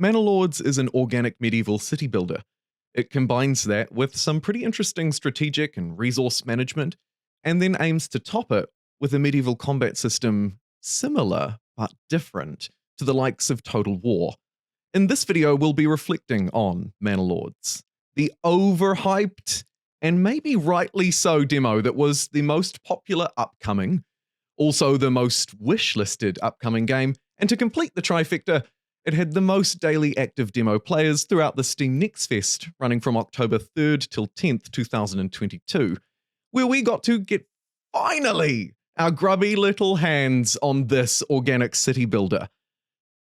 Manor Lords is an organic medieval city builder. It combines that with some pretty interesting strategic and resource management, and then aims to top it with a medieval combat system similar but different to the likes of Total War. In this video, we'll be reflecting on Manor Lords, the overhyped and maybe rightly so demo that was the most popular upcoming, also the most wishlisted upcoming game, and to complete the trifecta, it had the most daily active demo players throughout the Steam Next Fest, running from October 3rd till 10th, 2022, where we got to get, finally, our grubby little hands on this organic city builder.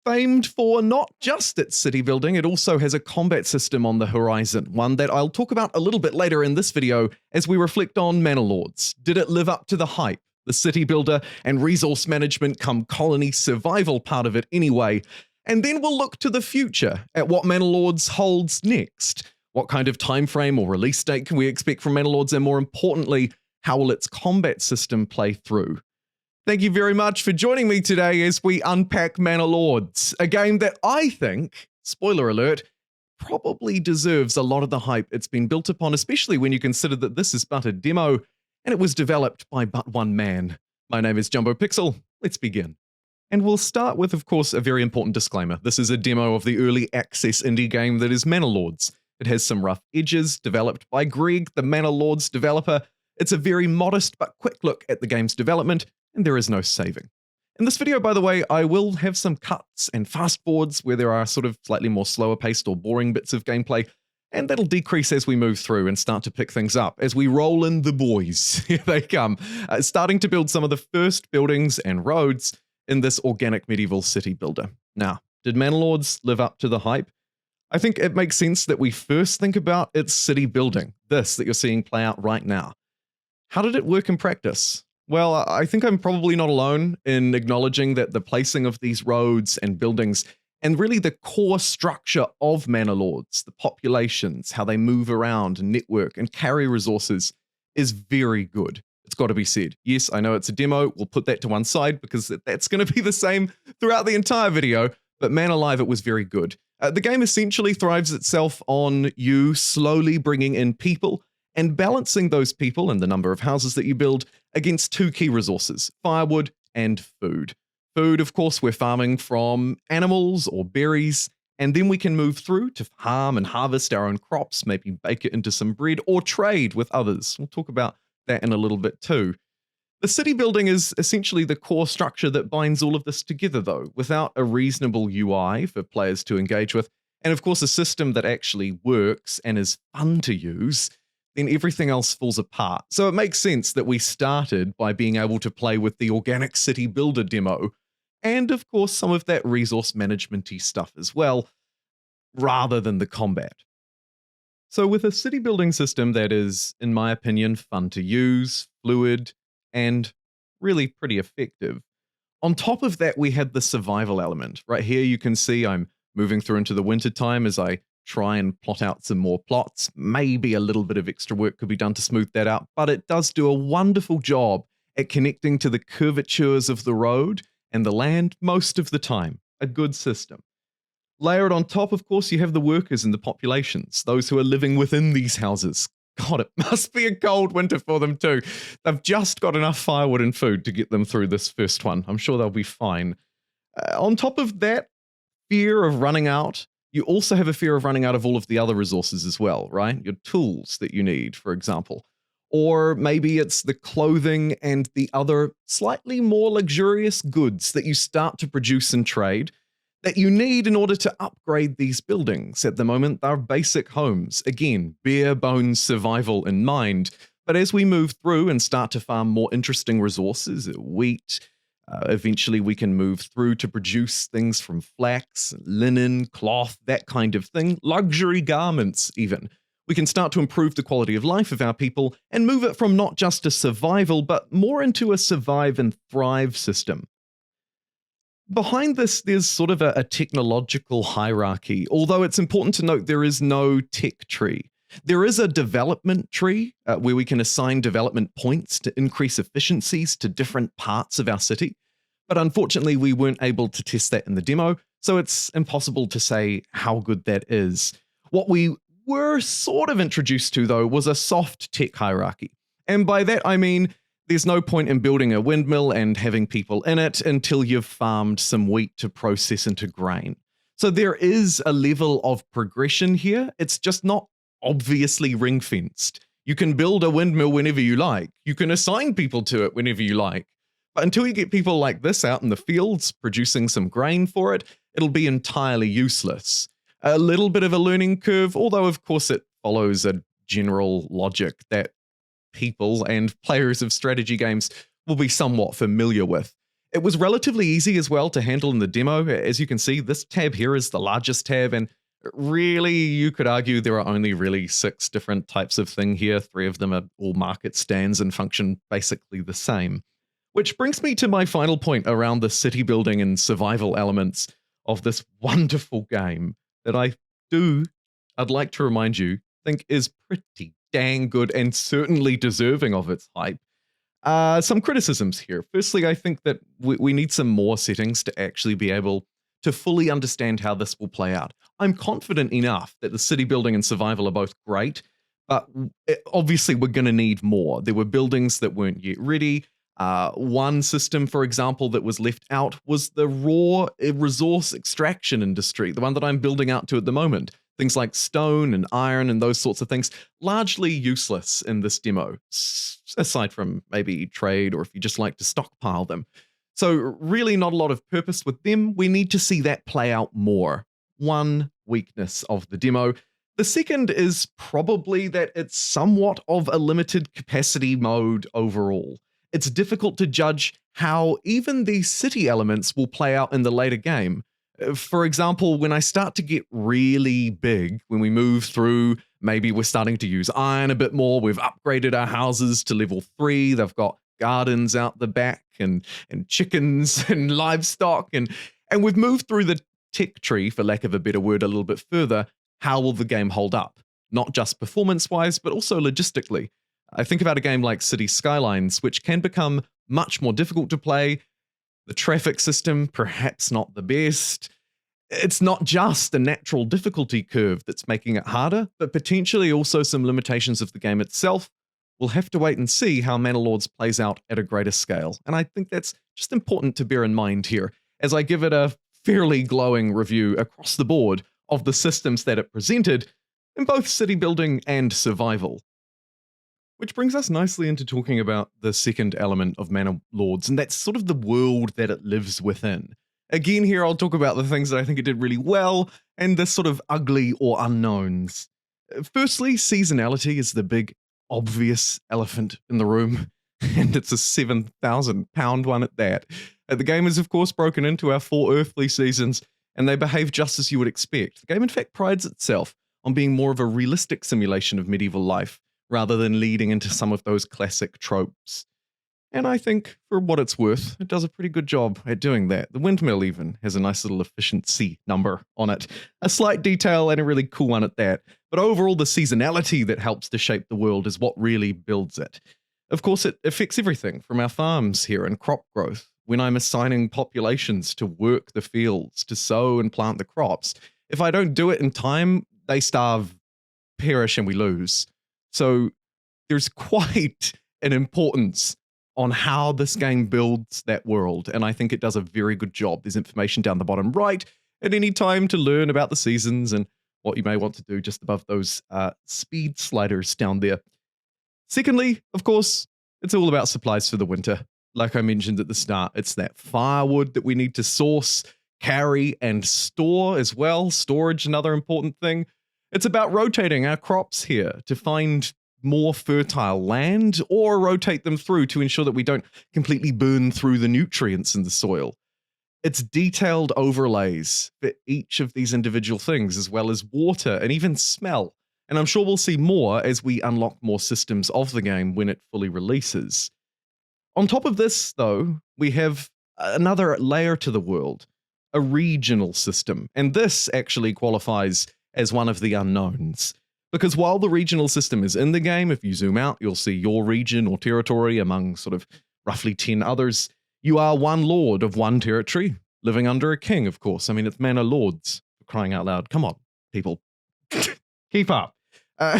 Famed for not just its city building, it also has a combat system on the horizon, one that I'll talk about a little bit later in this video as we reflect on Manor Lords. Did it live up to the hype? The city builder and resource management come colony survival part of it anyway. And then we'll look to the future at what Manor Lords holds next. What kind of time frame or release date can we expect from Manor Lords, and more importantly, how will its combat system play through? Thank you very much for joining me today as we unpack Manor Lords, a game that I think, spoiler alert, probably deserves a lot of the hype it's been built upon, especially when you consider that this is but a demo and it was developed by but one man. My name is JumboPixel. Let's begin. And we'll start with, of course, a very important disclaimer. This is a demo of the early access indie game that is Manor Lords. It has some rough edges, developed by Greg, the Manor Lords developer. It's a very modest but quick look at the game's development, and there is no saving. In this video, by the way, I will have some cuts and fast forwards where there are sort of slightly more slower paced or boring bits of gameplay, and that'll decrease as we move through and start to pick things up as we roll in the boys. Here they come, starting to build some of the first buildings and roads in this organic medieval city builder. Now, did Manor Lords live up to the hype? I think it makes sense that we first think about its city building, this that you're seeing play out right now. How did it work in practice? Well, I think I'm probably not alone in acknowledging that the placing of these roads and buildings, and really the core structure of Manor Lords, the populations, how they move around and network and carry resources, is very good. It's got to be said. Yes, I know it's a demo. We'll put that to one side because that's going to be the same throughout the entire video, but man alive, it was very good. The game essentially thrives itself on you slowly bringing in people and balancing those people and the number of houses that you build against two key resources, firewood and food. Food, of course, we're farming from animals or berries, and then we can move through to farm and harvest our own crops, maybe bake it into some bread or trade with others. We'll talk about that in a little bit too. The city building is essentially the core structure that binds all of this together though, without a reasonable UI for players to engage with, and of course a system that actually works and is fun to use, then everything else falls apart. So it makes sense that we started by being able to play with the organic city builder demo, and of course some of that resource management-y stuff as well, rather than the combat. So with a city building system that is, in my opinion, fun to use, fluid, and really pretty effective, on top of that we had the survival element. Right here you can see I'm moving through into the winter time as I try and plot out some more plots. Maybe a little bit of extra work could be done to smooth that out, but it does do a wonderful job at connecting to the curvatures of the road and the land most of the time. A good system. Layered on top, of course, you have the workers and the populations, those who are living within these houses. God, it must be a cold winter for them too. They've just got enough firewood and food to get them through this first one. I'm sure they'll be fine. On top of that fear of running out, you also have a fear of running out of all of the other resources as well, right? Your tools that you need, for example. Or maybe it's the clothing and the other slightly more luxurious goods that you start to produce and trade that you need in order to upgrade these buildings. At the moment, they're basic homes. Again, bare bones survival in mind. But as we move through and start to farm more interesting resources, wheat, eventually we can move through to produce things from flax, linen, cloth, that kind of thing, luxury garments even. We can start to improve the quality of life of our people and move it from not just a survival, but more into a survive and thrive system. Behind this, there's sort of a technological hierarchy, although it's important to note there is no tech tree. There is a development tree where we can assign development points to increase efficiencies to different parts of our city, but unfortunately we weren't able to test that in the demo, So it's impossible to say how good that is. What we were sort of introduced to, though, was a soft tech hierarchy. And by that, I mean there's no point in building a windmill and having people in it until you've farmed some wheat to process into grain. So there is a level of progression here. It's just not obviously ring fenced. You can build a windmill whenever you like. You can assign people to it whenever you like. But until you get people like this out in the fields producing some grain for it, it'll be entirely useless. A little bit of a learning curve, although of course it follows a general logic that people and players of strategy games will be somewhat familiar with. It was relatively easy as well to handle in the demo. As you can see, this tab here is the largest tab, and really, you could argue there are only really 6 different types of thing here. 3 of them are all market stands and function basically the same. Which brings me to my final point around the city building and survival elements of this wonderful game that I'd like to remind you, think is pretty dang good and certainly deserving of its hype. Some criticisms here. Firstly, I think that we need some more settings to actually be able to fully understand how this will play out. I'm confident enough that the city building and survival are both great, but obviously we're going to need more. There were buildings that weren't yet ready. One system, for example, that was left out was the raw resource extraction industry, the one that I'm building out to at the moment. Things like stone and iron and those sorts of things, largely useless in this demo, aside from maybe trade or if you just like to stockpile them. So really not a lot of purpose with them. We need to see that play out more. One weakness of the demo. The second is probably that it's somewhat of a limited capacity mode overall. It's difficult to judge how even these city elements will play out in the later game. For example, when I start to get really big, when we move through, maybe we're starting to use iron a bit more, we've upgraded our houses to level 3, they've got gardens out the back and chickens and livestock, and we've moved through the tech tree, for lack of a better word, a little bit further. How will the game hold up? Not just performance-wise, but also logistically. I think about a game like Cities Skylines, which can become much more difficult to play. The traffic system, perhaps not the best. It's not just a natural difficulty curve that's making it harder, but potentially also some limitations of the game itself. We'll have to wait and see how Manor Lords plays out at a greater scale. And I think that's just important to bear in mind here, as I give it a fairly glowing review across the board of the systems that it presented in both city building and survival. Which brings us nicely into talking about the second element of Manor Lords, and that's sort of the world that it lives within. Again, here I'll talk about the things that I think it did really well, and the sort of ugly or unknowns. Firstly, seasonality is the big, obvious elephant in the room, and it's a £7,000 one at that. The game is, of course, broken into our 4 earthly seasons, and they behave just as you would expect. The game, in fact, prides itself on being more of a realistic simulation of medieval life, rather than leading into some of those classic tropes. And I think, for what it's worth, it does a pretty good job at doing that. The windmill even has a nice little efficiency number on it. A slight detail and a really cool one at that. But overall, the seasonality that helps to shape the world is what really builds it. Of course, it affects everything from our farms here and crop growth. When I'm assigning populations to work the fields, to sow and plant the crops, if I don't do it in time, they starve, perish, and we lose. So there's quite an importance on how this game builds that world, and I think it does a very good job. There's information down the bottom right at any time to learn about the seasons and what you may want to do just above those speed sliders down there. Secondly, of course, it's all about supplies for the winter. Like I mentioned at the start, it's that firewood that we need to source, carry, and store as well. Storage, another important thing. It's about rotating our crops here to find more fertile land or rotate them through to ensure that we don't completely burn through the nutrients in the soil. It's detailed overlays for each of these individual things, as well as water and even smell. And I'm sure we'll see more as we unlock more systems of the game when it fully releases. On top of this, though, we have another layer to the world, a regional system. And this actually qualifies as one of the unknowns. Because while the regional system is in the game, if you zoom out, you'll see your region or territory among sort of roughly 10 others. You are one lord of one territory, living under a king, of course. I mean, it's Manor Lords, for crying out loud. Come on, people. Keep up. Uh,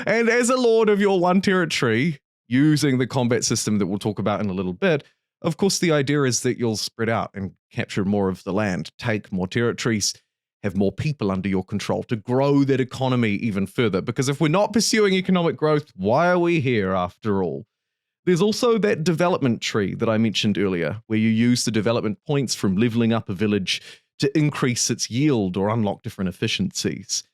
and as a lord of your one territory, using the combat system that we'll talk about in a little bit, of course, the idea is that you'll spread out and capture more of the land, take more territories, have more people under your control to grow that economy even further. Because if we're not pursuing economic growth, why are we here after all? There's also that development tree that I mentioned earlier, where you use the development points from leveling up a village to increase its yield or unlock different efficiencies.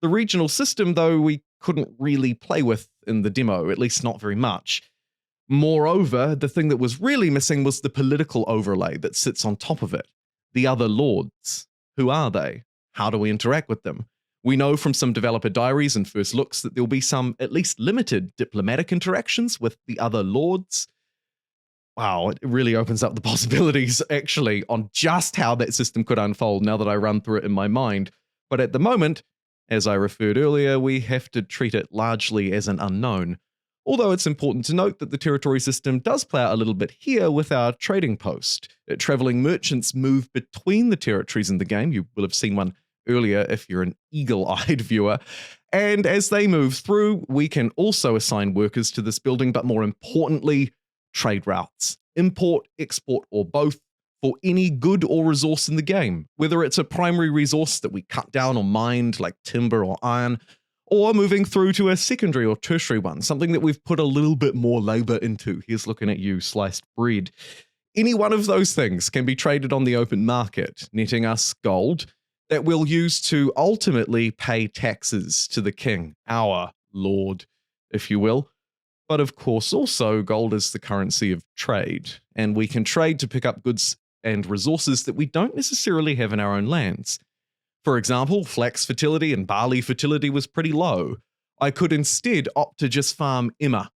The regional system, though, we couldn't really play with in the demo, at least not very much. Moreover, the thing that was really missing was the political overlay that sits on top of it. The other lords. Who are they? How do we interact with them? We know from some developer diaries and first looks that there'll be some at least limited diplomatic interactions with the other lords. Wow, it really opens up the possibilities, actually, on just how that system could unfold now that I run through it in my mind. But at the moment, as I referred earlier, we have to treat it largely as an unknown. Although it's important to note that the territory system does play out a little bit here with our trading post. Traveling merchants move between the territories in the game. You will have seen one earlier if you're an eagle-eyed viewer. And as they move through, we can also assign workers to this building, but more importantly, trade routes. Import, export, or both for any good or resource in the game. Whether it's a primary resource that we cut down or mined, like timber or iron, or moving through to a secondary or tertiary one, something that we've put a little bit more labor into. Here's looking at you, sliced bread. Any one of those things can be traded on the open market, netting us gold that we'll use to ultimately pay taxes to the king, our lord, if you will. But of course, also gold is the currency of trade, and we can trade to pick up goods and resources that we don't necessarily have in our own lands. For example, flax fertility and barley fertility was pretty low. I could instead opt to just farm emmer.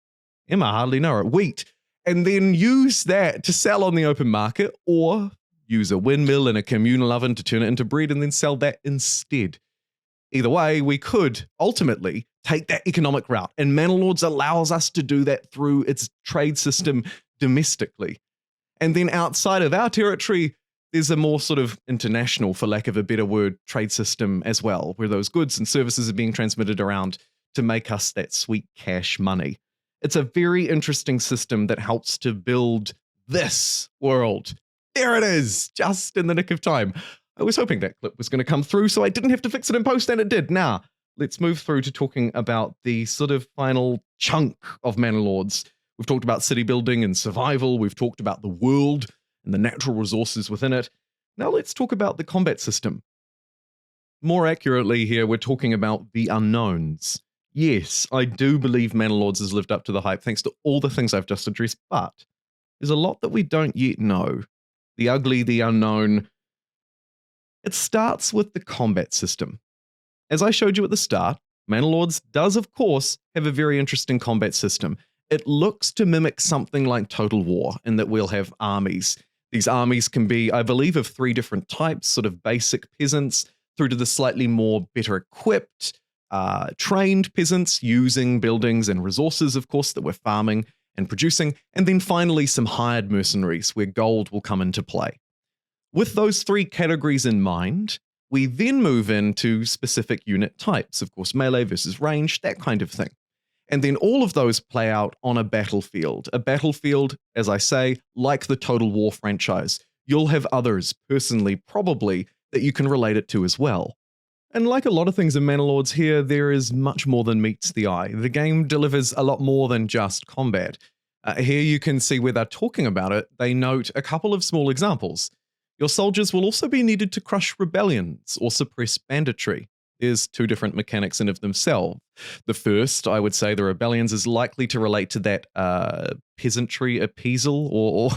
Emmer, hardly know it, wheat, and then use that to sell on the open market, or use a windmill and a communal oven to turn it into bread and then sell that instead. Either way, we could ultimately take that economic route, and Manor Lords allows us to do that through its trade system domestically. And then outside of our territory, there's a more sort of international, for lack of a better word, trade system as well, where those goods and services are being transmitted around to make us that sweet cash money. It's a very interesting system that helps to build this world. There it is, just in the nick of time. I was hoping that clip was going to come through so I didn't have to fix it in post, and it did. Now, let's move through to talking about the sort of final chunk of Manor Lords. We've talked about city building and survival. We've talked about the world and the natural resources within it. Now let's talk about the combat system. More accurately here, we're talking about the unknowns. Yes, I do believe Manor Lords has lived up to the hype thanks to all the things I've just addressed, but there's a lot that we don't yet know. The ugly, the unknown. It starts with the combat system. As I showed you at the start, Manor Lords does, of course, have a very interesting combat system. It looks to mimic something like Total War in that we'll have armies. These armies can be, I believe, of 3 different types, sort of basic peasants, through to the slightly more better equipped, trained peasants using buildings and resources, of course, that we're farming and producing, and then finally some hired mercenaries where gold will come into play. With those 3 categories in mind, we then move into specific unit types, of course, melee versus range, that kind of thing. And then all of those play out on a battlefield. A battlefield, as I say, like the Total War franchise. You'll have others, personally, probably, that you can relate it to as well. And like a lot of things in Manor Lords here, there is much more than meets the eye. The game delivers a lot more than just combat. Here you can see where they're talking about it. They note a couple of small examples. Your soldiers will also be needed to crush rebellions or suppress banditry. There's 2 different mechanics in of themselves. The first, I would say, the rebellions is likely to relate to that peasantry appeasal, or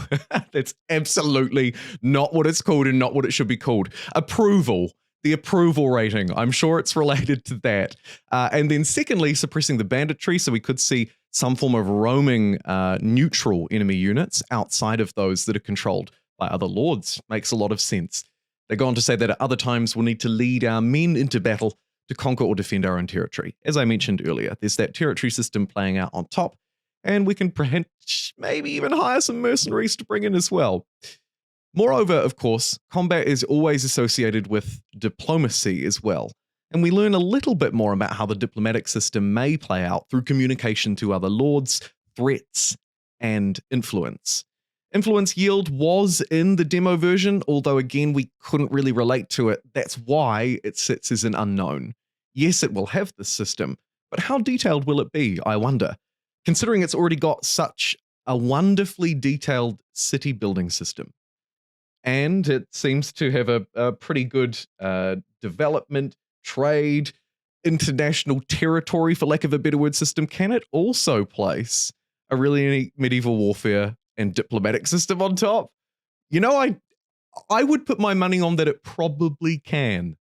that's absolutely not what it's called and not what it should be called. Approval. The approval rating. I'm sure it's related to that. And then secondly, suppressing the banditry. So we could see some form of roaming neutral enemy units outside of those that are controlled by other lords. Makes a lot of sense. They go on to say that at other times we'll need to lead our men into battle to conquer or defend our own territory. As I mentioned earlier, there's that territory system playing out on top, and we can perhaps maybe even hire some mercenaries to bring in as well. Moreover, of course, combat is always associated with diplomacy as well, and we learn a little bit more about how the diplomatic system may play out through communication to other lords, threats, and influence. Influence yield was in the demo version, although again we couldn't really relate to it. That's why it sits as an unknown. Yes, it will have this system, but how detailed will it be, I wonder? Considering it's already got such a wonderfully detailed city building system. And it seems to have a pretty good development, trade, international territory, for lack of a better word, system. Can it also place a really neat medieval warfare and diplomatic system on top? You know, I would put my money on that it probably can.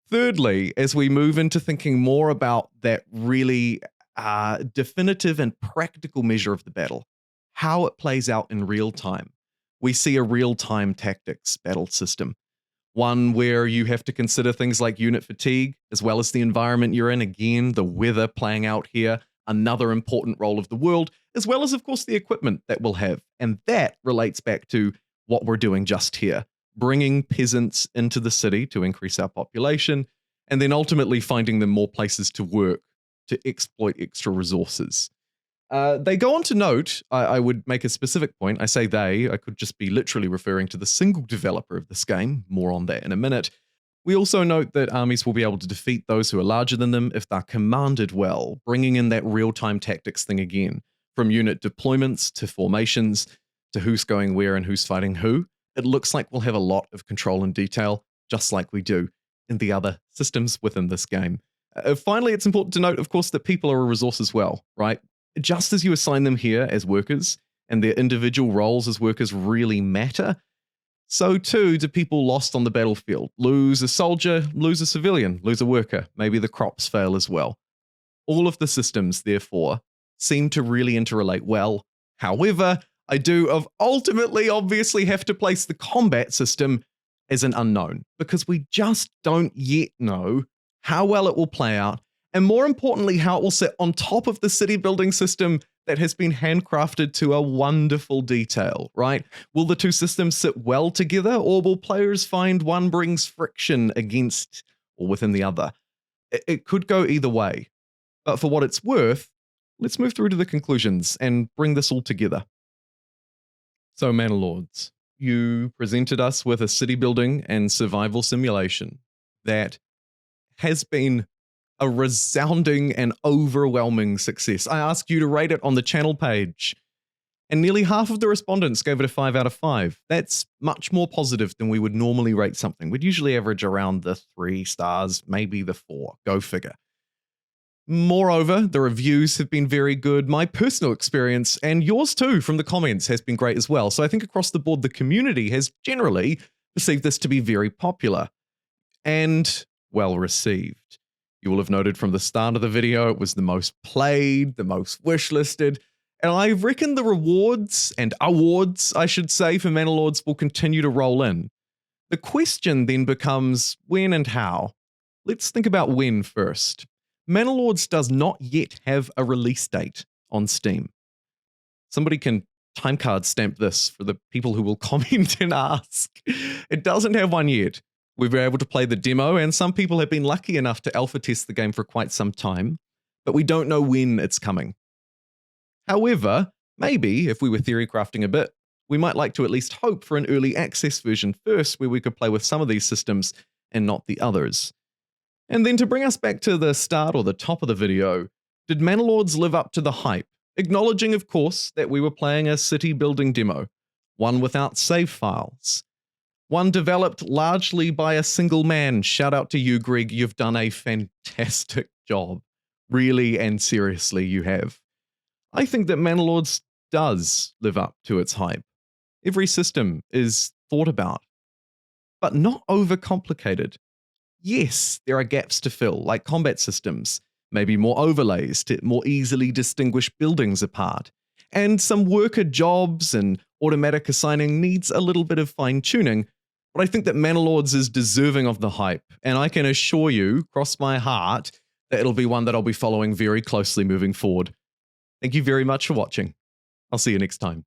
Thirdly, as we move into thinking more about that really definitive and practical measure of the battle, how it plays out in real time, we see a real-time tactics battle system, one where you have to consider things like unit fatigue, as well as the environment you're in. Again, the weather playing out here, another important role of the world, as well as, of course, the equipment that we'll have. And that relates back to what we're doing just here, bringing peasants into the city to increase our population, and then ultimately finding them more places to work to exploit extra resources. They go on to note, I would make a specific point. I say they, I could just be literally referring to the single developer of this game. More on that in a minute. We also note that armies will be able to defeat those who are larger than them if they're commanded well, bringing in that real-time tactics thing again, from unit deployments to formations to who's going where and who's fighting who. It looks like we'll have a lot of control and detail, just like we do in the other systems within this game. Finally, it's important to note, of course, that people are a resource as well, right? Just as you assign them here as workers, and their individual roles as workers really matter, so too do people lost on the battlefield. Lose a soldier, lose a civilian, lose a worker, maybe the crops fail as well. All of the systems, therefore, seem to really interrelate well. However, I do ultimately obviously have to place the combat system as an unknown, because we just don't yet know how well it will play out, and more importantly, how it will sit on top of the city building system that has been handcrafted to a wonderful detail, right? Will the two systems sit well together, or will players find one brings friction against or within the other? It could go either way, but for what it's worth, let's move through to the conclusions and bring this all together. So, Manor Lords, you presented us with a city building and survival simulation that has been a resounding and overwhelming success. I asked you to rate it on the channel page, and nearly half of the respondents gave it a 5 out of 5. That's much more positive than we would normally rate something. We'd usually average around the 3 stars, maybe the 4. Go figure. Moreover, the reviews have been very good. My personal experience, and yours too from the comments, has been great as well. So I think across the board, the community has generally perceived this to be very popular and well received. You will have noted from the start of the video, it was the most played, the most wishlisted, and I reckon the rewards and awards, I should say, for Manor Lords will continue to roll in. The question then becomes when and how. Let's think about when first. Manor Lords does not yet have a release date on Steam. Somebody can timecard stamp this for the people who will comment and ask. It doesn't have one yet. We've been able to play the demo, and some people have been lucky enough to alpha test the game for quite some time, but we don't know when it's coming. However, maybe, if we were theory crafting a bit, we might like to at least hope for an early access version first where we could play with some of these systems and not the others. And then to bring us back to the start or the top of the video, did Manor Lords live up to the hype? Acknowledging, of course, that we were playing a city building demo, one without save files, one developed largely by a single man. Shout out to you, Greg, you've done a fantastic job. Really and seriously, you have. I think that Manor Lords does live up to its hype. Every system is thought about, but not overcomplicated. Yes, there are gaps to fill, like combat systems, maybe more overlays to more easily distinguish buildings apart, and some worker jobs and automatic assigning needs a little bit of fine-tuning, but I think that Manor Lords is deserving of the hype, and I can assure you, cross my heart, that it'll be one that I'll be following very closely moving forward. Thank you very much for watching. I'll see you next time.